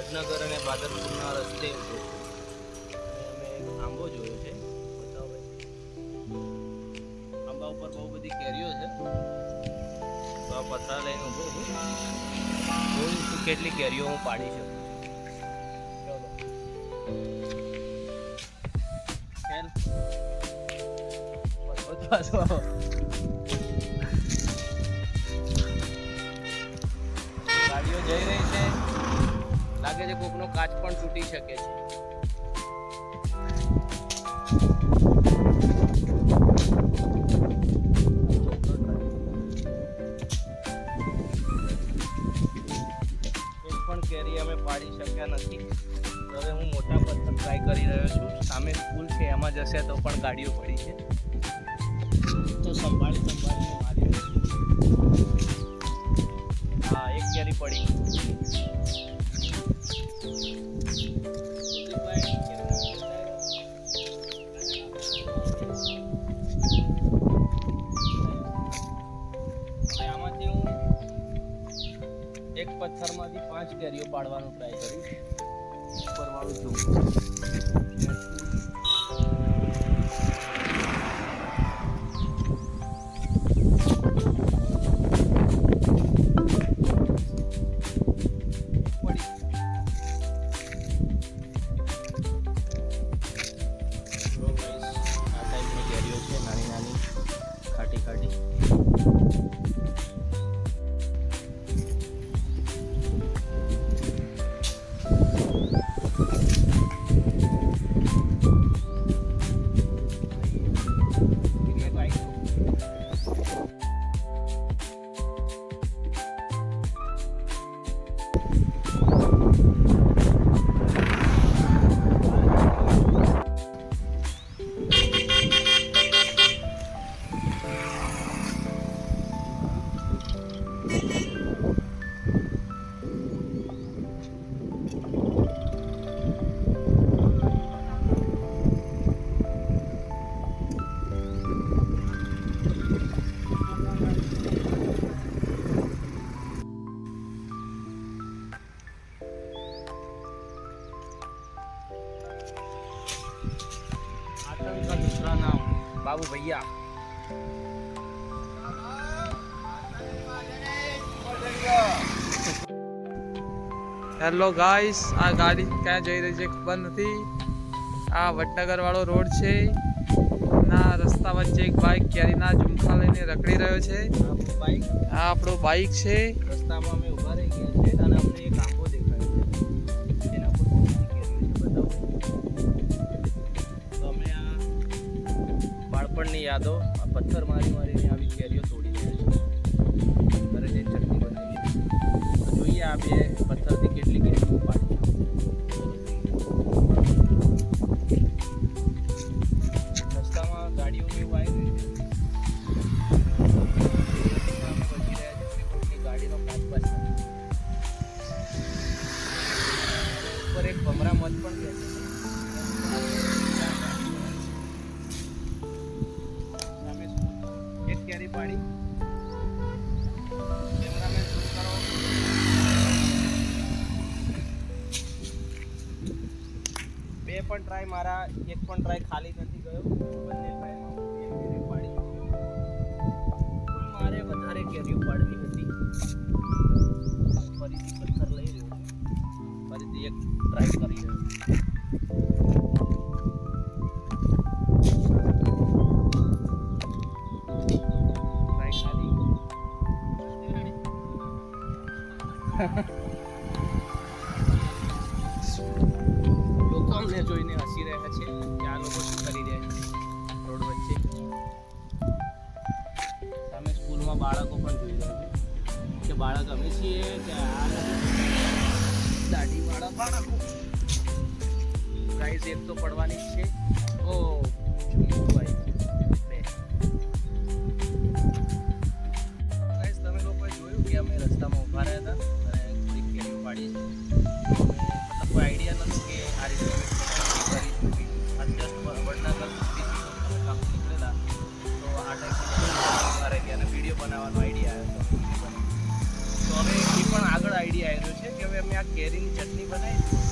વડનગર અને બાદરપુરના રસ્તે અમે એક આંબો જોયો છે. બતાવો ભાઈ. આંબા ઉપર બહુ બધી કેરીઓ છે. તો આ પતરા લઈને ઊભો છું. જોઉં છું કેટલી કેરીઓ હું પાડી શકું. ગાડીઓ જઈ રહી છે. લાગે છે કોકનો કાચ પણ તૂટી શકે છે. એક પણ કેરી અમે પાડી શક્યા નથી. હવે હું મોટા પથ્થર ટ્રાય કરી રહ્યો છું. સામે સ્કૂલ છે, એમાં જશે તો પણ ગાડીઓ પડી છે. તો સંભાળીને મારી. હા, એક કેરી પડી. આમાંથી હું એક પથ્થરમાંથી 5 કેરીઓ પાડવાનો ટ્રાય કરીશ. ઉપરવાળું જોઉં. आतंक का दूसरा नाम बाबू भैया. હેલો ગાઈસ, આ ગાડી ક્યાં જઈ રહી છે ખબર નથી. આ વડનગર વાળો રોડ છે. ના રસ્તા વચ્ચે એક બાઈક કેરીના ઝુમખા લઈને રખડી રહ્યો છે. આ આપણો બાઈક છે. રસ્તામાં અમે ઊભા રહી ગયા છે અને અમને એક આંબો દેખાય છે. એના પર કેરી છે. બતાવો. તો અમે આ બાળપણની યાદો આ પથ્થર મારીને આવી કેરીઓ તોડી રહ્યા છે. ઘરે જઈને ચટણી બનાવી છે. તો જોઈએ આ બે પથ્થરથી કેટલી કેરીઓ પાડી. રસ્તામાં ગાડીઓ કેવું આવી રહી છે. ગાડીનો કાચ પાછળ ઉપર એક ભમરા મત પણ બેસે છે. સામે એક કેરી પાડી. કેમેરામેન શૂટ કરો. બે પણ ટ્રાય મારા, એક પણ ટ્રાય ખાલી નથી ગયો. બંને ટ્રાયમાં હું એક કેરી પાડી. મારે વધારે કેરીઓ પાડવી હતી. ફરીથી પથ્થર લઈ રહ્યો છું. ફરીથી એક ટ્રાય કરી રહ્યો છું. ટ્રાય ખાલી. લોકો અમને જોઈને હસી રહ્યા છે કે આ લોકો શું કરી રહ્યા છે રોડ વચ્ચે. સામે સ્કૂલમાં બાળકો પણ જોઈ રહ્યા છે કે બાળક અમે છીએ કે આ દાઢીવાળા બાળકો. પ્રાઇઝ એક તો પડવાની જ છે. ઓ ભાઈ બે. ગાઈસ, તમે લોકોએ જોયું કે અમે રસ્તામાં ઊભા રહ્યા હતા અને થોડીક કેરીઓ પાડી છે. મતલબ કોઈ આઈડિયા નહોતો કે આ રીતે અમે કરીશું. આ જસ્ટ વડનગર નીકળેલા તો આ ટાઈપ અને વિડીયો બનાવવાનો આઈડિયા આવ્યો હતો. તો હવે એ પણ આગળ આઈડિયા આવ્યો છે કે હવે અમે આ કેરીની ચટણી બનાવી